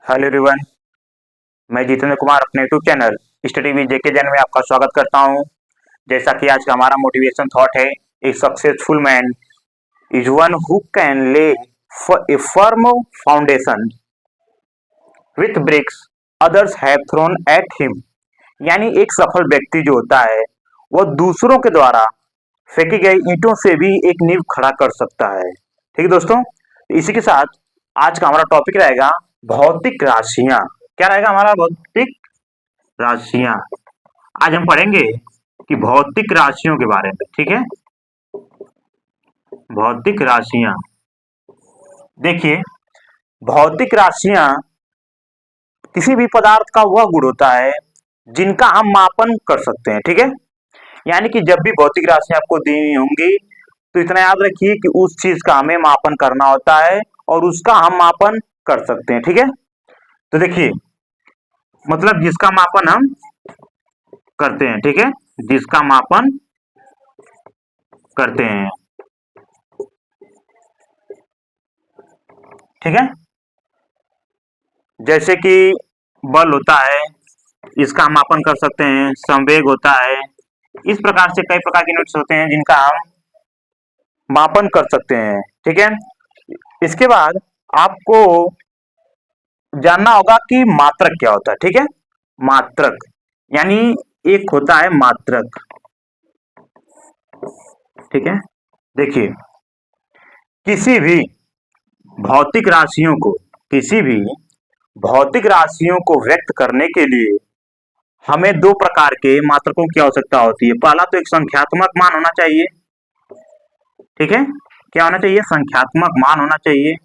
Hello everyone. मैं जितेंद्र कुमार अपने YouTube channel study with जेके जैन में आपका स्वागत करता हूं। जैसा कि आज का हमारा मोटिवेशन थॉट है, a successful man is one who can lay a firm foundation with bricks others have thrown at him. यानी एक सफल व्यक्ति जो होता है वह दूसरों के द्वारा फेंकी गई ईंटों से भी एक नींव खड़ा कर सकता है। ठीक है दोस्तों, इसी के साथ आज का हमारा टॉपिक रहेगा भौतिक राशियां। क्या रहेगा हमारा? भौतिक राशियां। आज हम पढ़ेंगे कि भौतिक राशियों के बारे में। ठीक है, भौतिक राशियां। देखिए, भौतिक राशियां किसी भी पदार्थ का वह गुण होता है जिनका हम मापन कर सकते हैं। ठीक है, यानी कि जब भी भौतिक राशियां आपको दी होंगी तो इतना याद रखिए कि उस चीज का हमें मापन करना होता है और उसका हम मापन कर सकते हैं। ठीक है, तो देखिए, मतलब जिसका मापन हम करते हैं। ठीक है, जिसका मापन करते हैं। ठीक है, जैसे कि बल होता है, इसका हम मापन कर सकते हैं। संवेग होता है। इस प्रकार से कई प्रकार के यूनिट्स होते हैं जिनका हम मापन कर सकते हैं। ठीक है, इसके बाद आपको जानना होगा कि मात्रक क्या होता है। ठीक है, मात्रक यानी एक होता है मात्रक। ठीक है, देखिए, किसी भी भौतिक राशियों को किसी भी भौतिक राशियों को व्यक्त करने के लिए हमें दो प्रकार के मात्रकों की आवश्यकता होती है। पहला तो एक संख्यात्मक मान होना चाहिए। ठीक है, क्या होना चाहिए? संख्यात्मक मान होना चाहिए।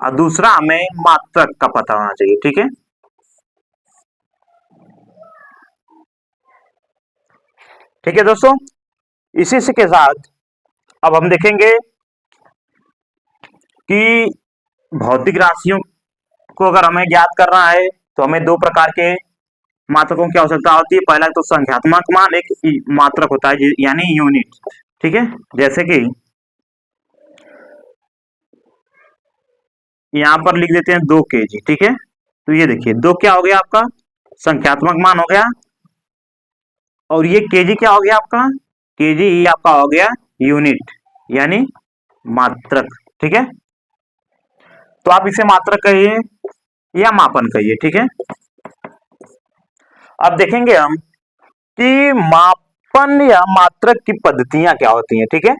दूसरा हमें मात्रक का पता होना चाहिए। ठीक है, ठीक है दोस्तों, इसी के साथ अब हम देखेंगे कि भौतिक राशियों को अगर हमें ज्ञात करना है तो हमें दो प्रकार के मात्रकों की आवश्यकता होती है। पहला तो संख्यात्मक मान, एक मात्रक होता है यानी यूनिट। ठीक है, जैसे कि यहां पर लिख देते हैं 2 kg। ठीक है, तो ये देखिए 2 क्या हो गया आपका? संख्यात्मक मान हो गया। और ये केजी क्या हो गया आपका? केजी ही आपका हो गया यूनिट यानी मात्रक। ठीक है, तो आप इसे मात्रक कहिए या मापन कहिए। ठीक है, अब देखेंगे हम कि मापन या मात्रक की पद्धतियां क्या होती हैं। ठीक है,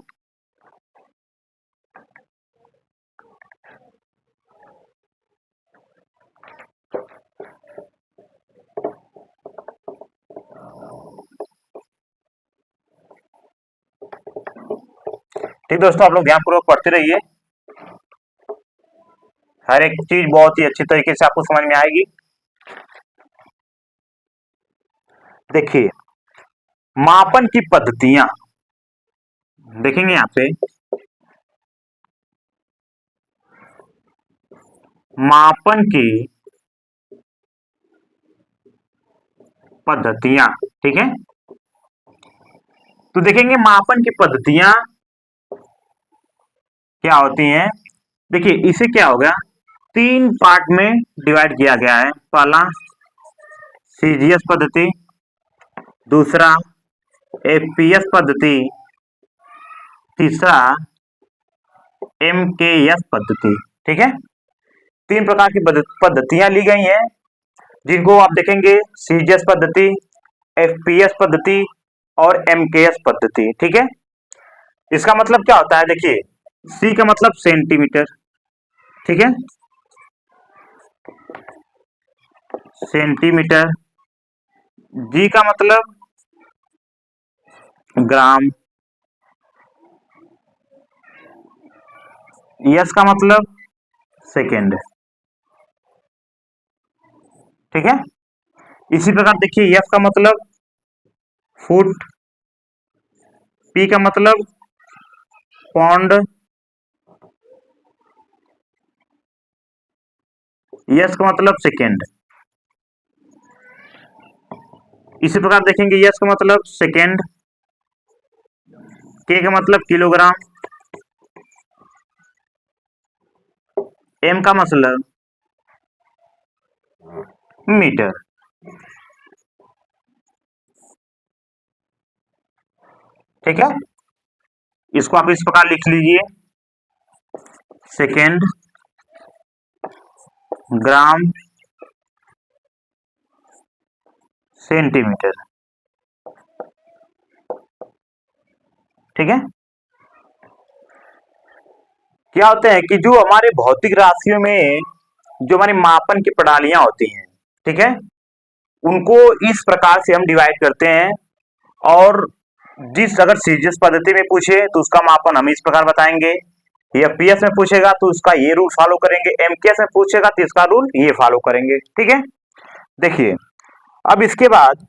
ठीक दोस्तों, आप लोग ध्यानपूर्वक पढ़ते रहिए। हर एक चीज बहुत ही अच्छी तरीके से आपको समझ में आएगी। देखिए, मापन की पद्धतियां देखेंगे यहां पे। मापन की पद्धतियां। ठीक है, तो देखेंगे मापन की पद्धतियां क्या होती हैं। देखिए, इसे क्या हो गया? 3 पार्ट में डिवाइड किया गया है। पहला सीजीएस पद्धति, दूसरा एफपीएस पद्धति, तीसरा एमकेएस पद्धति। ठीक है, 3 प्रकार की पद्धतियां ली गई हैं जिनको आप देखेंगे। सीजीएस पद्धति, एफपीएस पद्धति और एमकेएस पद्धति। ठीक है, इसका मतलब क्या होता है? देखिए, सी का मतलब सेंटीमीटर। ठीक है, सेंटीमीटर। जी का मतलब ग्राम। एस का मतलब सेकेंड। ठीक है, इसी प्रकार देखिए, एफ का मतलब फुट, पी का मतलब पौंड, एस का मतलब सेकेंड। इसी प्रकार देखेंगे, एस का मतलब सेकेंड, के का मतलब किलोग्राम, एम का मतलब मीटर। ठीक है, इसको आप इस प्रकार लिख लीजिए, सेकेंड ग्राम सेंटीमीटर। ठीक है, क्या होता है कि जो हमारे भौतिक राशियों में जो हमारी मापन की प्रणालियां होती हैं, ठीक है, उनको इस प्रकार से हम डिवाइड करते हैं। और जिस अगर सीजीएस पद्धति में पूछे तो उसका मापन हम इस प्रकार बताएंगे, या पीएस में पूछेगा तो उसका ये रूल फॉलो करेंगे, एमकेएस में पूछेगा तो इसका रूल ये फॉलो करेंगे। ठीक है, देखिए अब इसके बाद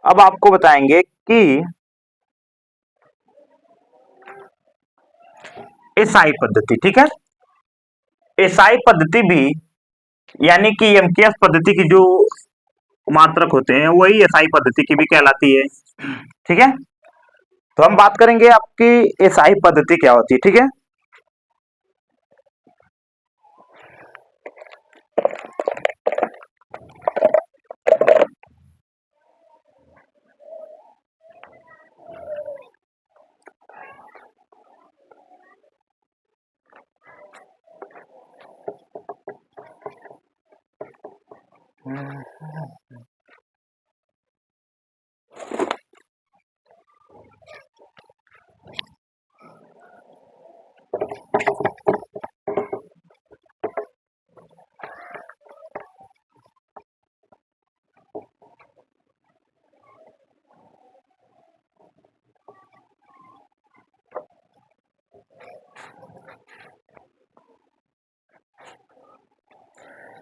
अब आपको बताएंगे कि एसआई पद्धति। ठीक है, एसआई पद्धति भी यानी कि एमकेएस पद्धति की जो मात्रक होते हैं वही एसआई पद्धति की भी कहलाती है। ठीक है, तो हम बात करेंगे आपकी एसआई पद्धति क्या होती है। ठीक है,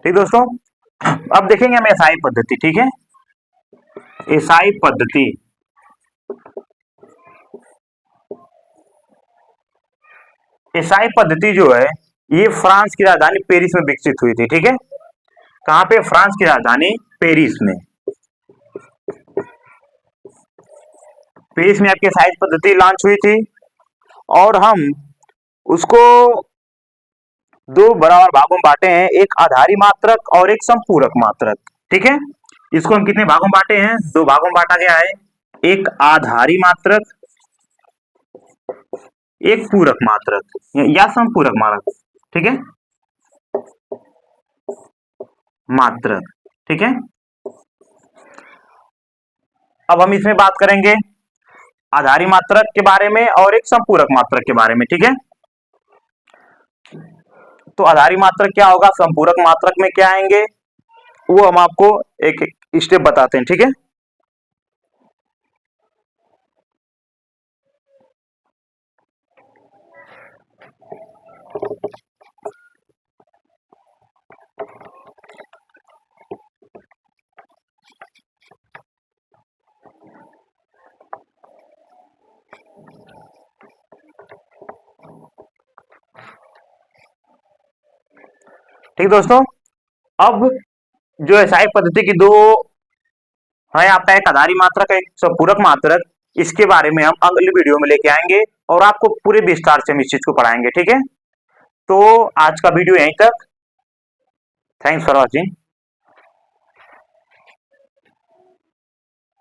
ठीक दोस्तों, अब देखेंगे हम एसआई पद्धति। ठीक है, एसआई पद्धति एसआई पद्धति जो है ये फ्रांस की राजधानी पेरिस में विकसित हुई थी। ठीक है, कहां पे? फ्रांस की राजधानी पेरिस में। पेरिस में आपकी एसआई पद्धति लॉन्च हुई थी और हम उसको दो बराबर भागों में बांटे हैं, एक आधारी मात्रक और एक संपूरक मात्रक। ठीक है, इसको हम कितने भागों में बांटे हैं? दो भागों में बांटा गया है, एक आधारी मात्रक, एक पूरक मात्रक या संपूरक मात्रक। ठीक है, मात्रक। ठीक है, अब हम इसमें बात करेंगे आधारी मात्रक के बारे में और एक संपूरक मात्रक के बारे में। ठीक है, तो आधारी मात्रक क्या होगा, संपूरक मात्रक में क्या आएंगे, वो हम आपको एक स्टेप बताते हैं। ठीक है, ठीक दोस्तों, अब जो एसआई पद्धति की दो है आपका, एक आधारी मात्रक एक संपूरक मात्रक, इसके बारे में हम अगली वीडियो में लेके आएंगे और आपको पूरे विस्तार से हम इस चीज को पढ़ाएंगे। ठीक है, तो आज का वीडियो यहीं तक। Thanks for watching.